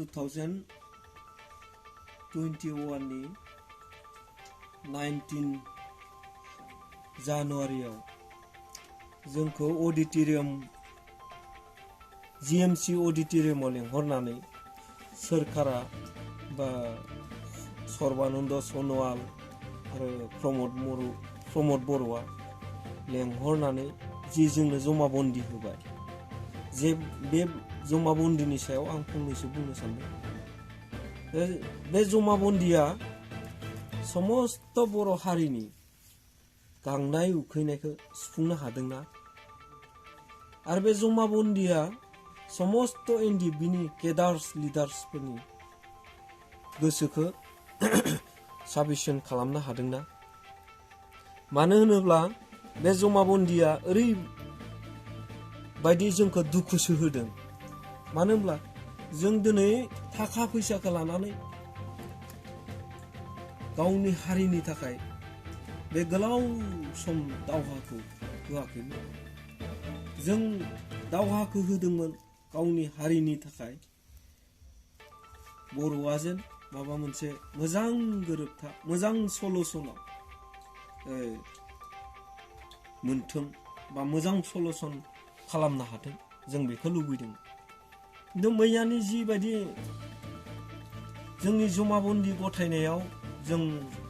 2021 नि 19 जानुवारियाव जोंखौ अडिटोरियाम GMC अडिटोरियामाव लेंहरनानै सोरखारा बा सर्बानन्द सनोवाल आरो प्रमोद बर'आ लेंहरनानै जि जोंनो जमाबन्दी होबाय जे बे जमाबन्दिनि सायाव आं फंनैसो बुंनो सानदों। बे जमाबन्दिया समस्त बर' हारिनि गांनाय उखैनायखौ सुफुंनो हादोंना आरो बे जमाबन्दिया समस्त NDFBनि केडार्स लिडार्सफोरनि गोसोखौ साबिसन खालामनो हादोंना? मानो होनोब्ला बे जमाबन्दिया ओरैबायदि जोंखौ दुखुसो होदों। मानो होनब्ला जों दिनै थाखा फैसाखौ लानानै गावनि हारिनि थाखाय बे गोलाव सम दावहाखौ होआखैमोन। जों दावहाखौ होदोंमोन गावनि हारिनि थाखाय बर'आ जेन माबा मोनसे मोजां गोरोबथा मोजां सलुसनाव मोनथों बा मोजां सलुसन खालामनो हाथों जों बेखौ लुबैदों। खिन्थु मैयानि जिबायदि जोंनि जमाबन्दी गथायनायाव जों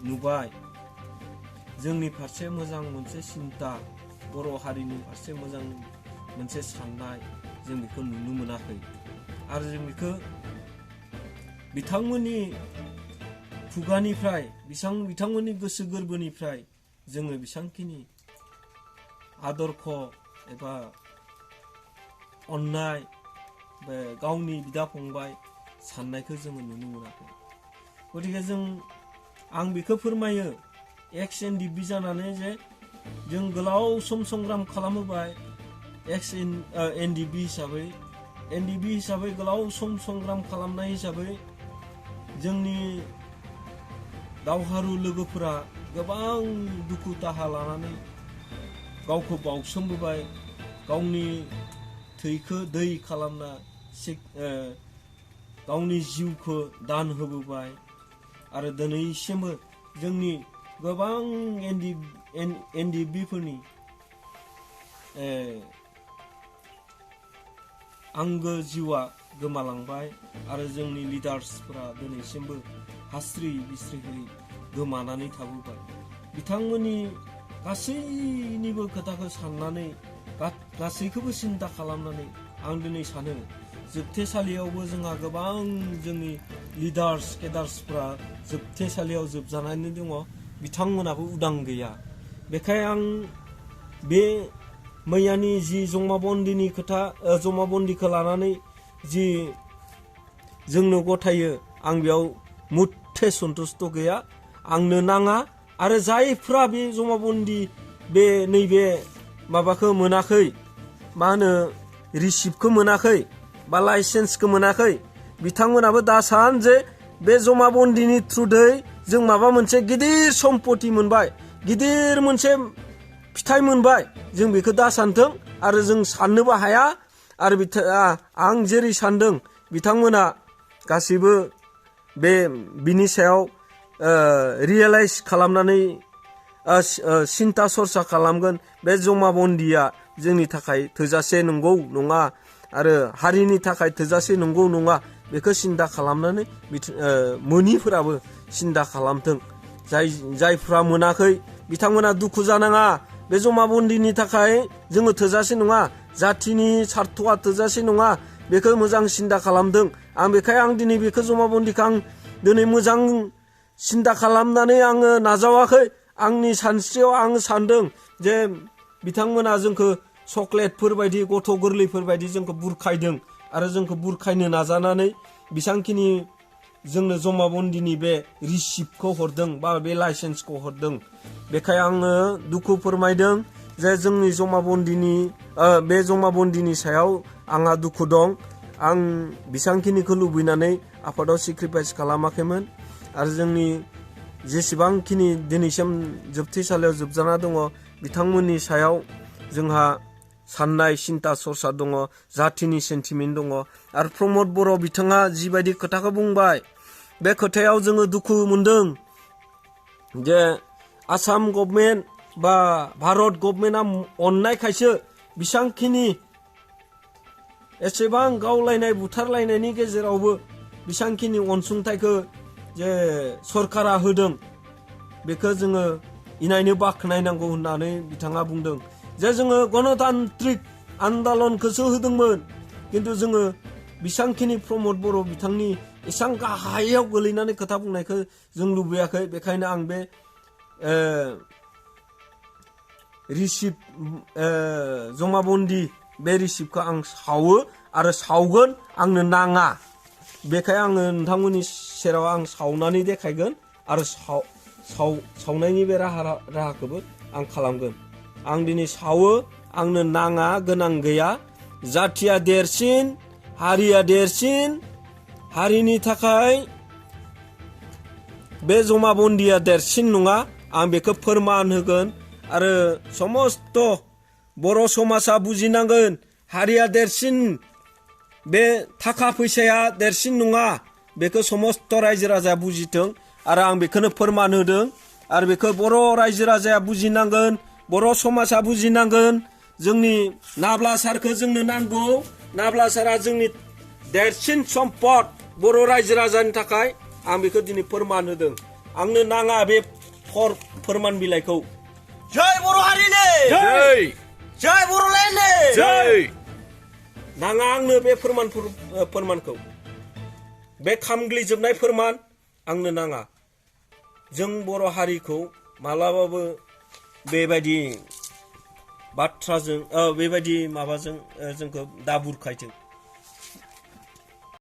नुबाय जोंनि फारसे मोजां मोनसे सिन्ता बर' हारिनि फारसे मोजां मोनसे साननाय जों बेखौ नुनो मोनाखै आरो जों बेखौ बिथांमोननि खुगानिफ्राय बिथांमोननि गोसो गोरबोनिफ्राय जोङो बेसांखिनि आदर्श एबा अननाय बे गावनि बिदा फंबाय साननायखौ जोङो नुनो मोनाखै। गतिके आं बेखौ फोरमायो एक्स NDFB जानानै जे जों गोलाव सम संग्राम खालामोबाय एक्स NDFB हिसाबै गोलाव सम संग्राम खालामनाय हिसाबै जोंनि दावहारु लोगोफोरा गोबां दुखु दाहा लानानै गावखौ बाउसोमबोबाय गावनि थैखौ दै खालामना गावनि जिउखौ दान होबोबाय आरो दिनैसिमबो जोंनि गोबां NDFBफोरनि आंगो जिउआ गोमालांबाय आरो जोंनि लिडार्सफोरा दिनैसिमबो हास्रि बिस्रिहै गोमानानै थाबोबाय। बिथांमोननि गासैनिबो खोथाखौ साननानै गासैखौबो सिन्ता खालामनानै आं दिनै सानो जोबथेसालियावबो जोंहा गोबां जोंनि लिडार्स केडार्सफ्रा जोबथेसालियाव जोबजानानै दङ। बिथांमोनाबो उदां गैया। बेखायनो आं बे मैयानि जि जमाबन्दिनि खोथा जमाबन्दिखौ लानानै जि जोंनो गथायो आं बेयाव मुथ्थे सन्तुष्ट गैया। आंनो नाङा आरो जायफ्रा बे जमाबन्दी बे नैबे माबाखौ मोनाखै मा होनो रिसिप्टखौ मोनाखै बा लाइसेन्सखौ मोनाखै बिथांमोनाबो दा सान जे बे जमाबन्दिनि थ्रुयै जों माबा मोनसे गिदिर सम्पति मोनबाय गिदिर मोनसे फिथाइ मोनबाय जों बेखौ दा सानथों आरो जों साननोबो हाया आरो आं जेरै सानदों बिथांमोना गासैबो बिनि सायाव रियेलाइज खालामनानै सिन्ता सरसा खालामगोन बे जमाबन्दिया जोंनि थाखाय थोजासे नंगौ नङा आरो हारिनि थाखाय थोजासे नंगौ नङा बेखौ सिन्ता खालामनानै मोनिफोराबो सिन्ता खालामथों। जायफ्रा मोनाखै बिथांमोना दुखु जानाङा। बे जमाबन्दिनि थाखाय जोङो थोजासे नङा जाथिनि सार्थआ थोजासे नङा बेखौ मोजां सिन्ता खालामदों। आं दिनै बेखौ जमाबन्दिखौ आं दिनै मोजां सिन्ता खालामनानै आङो नाजावाखै। आंनि सानस्रियाव आं सानदों जे बिथांमोना जोंखौ चक्लेटफोर बायदि गथ' गोरलैफोर बायदि जोंखौ बुरखायदों आरो जोंखौ बुरखायनो नाजानानै बेसांखिनि जोंनो जमाबन्दिनि बे रिसिप्टखौ हरदों बा बे लाइसेन्सखौ हरदों। बेखायनो आङो दुखु फोरमायदों जे जोंनि बे जमाबन्दिनि सायाव आंहा दुखु दं। आं बेसांखिनिखौ लुबैनानै आफादाव सेक्रिफाइस खालामाखैमोन आरो जोंनि जेसेबांखिनि दिनैसिम जोबथेसालियाव जोबजाना दङ बिथांमोननि सायाव जोंहा साननाय सिन्ता सरसा दङ जातिनि सेन्टिमेन्ट दङ आरो प्रमद बर' बिथाङा जिबायदि खोथाखौ बुंबाय बे खोथायाव जोङो दुखु मोनदों जे आसाम गभर्नमेन्ट बा भारत गभर्नमेन्टआ अननायखायसो बेसांखिनि एसेबां गावलायनाय बुथारलायनायनि गेजेरावबो बेसांखिनि अनसुंथाइखौ जे सरकारा होदों बेखौ जोङो इनायनो बाख्नायनांगौ होननानै बिथाङा बुंदों जे जोङो गणतान्त्रिक आन्दलनखौसो होदोंमोन किन्तु जोङो बेसांखिनि प्रमद बर' बिथांनि एसां गाहायाव गोलैनानै खोथा बुंनायखौ जों लुबैयाखै बेखायनो आं बे रिसिप्ट जमाबन्दी बे रिसिप्टखौ आं सावो आरो सावगोन आंनो नाङा बेखाय आङो नोंथांमोननि सेराव आं सावनानै देखायगोन आरो सावनायनि बे राहाखौबो आं खालामगोन आं दिनै सावो आंनो नाङा गोनां गैया जाथिया देरसिन हारिया देरसिन हारिनि थाखाय बे जमाबन्दिया देरसिन नङा आं बेखौ फोरमान होगोन आरो समस्त बर' समाजा बुजिनांगोन हारिया देरसिन बे थाखा फैसाया देरसिन नङा बेखौ समस्त रायजो राजाया बुजिथों आरो आं बेखौनो फोरमान होदों आरो बेखौ बर' रायजो राजाया बुजिनांगोन बर' समाजा बुजिनांगोन जोंनि नाब्ला सारखौ जोंनो नांगौ नाब्ला सारा जोंनि देरसिन सम्पद बर' रायजो राजानि थाखाय आं बेखौ दिनै फोरमान होदों आंनो नाङा बे फोरमान बिलाइखौ जय बर' हारिनि जय जय बर'लेण्डनि जय नाङा आंनो बे फोरमानखौ बे खामग्लिजोबनाय फोरमान आंनो नाङा जों बर' हारिखौ मालाबाबो बेबायदि बाथ्राजों बेबायदि माबाजों जोंखौ दा बुरखायथों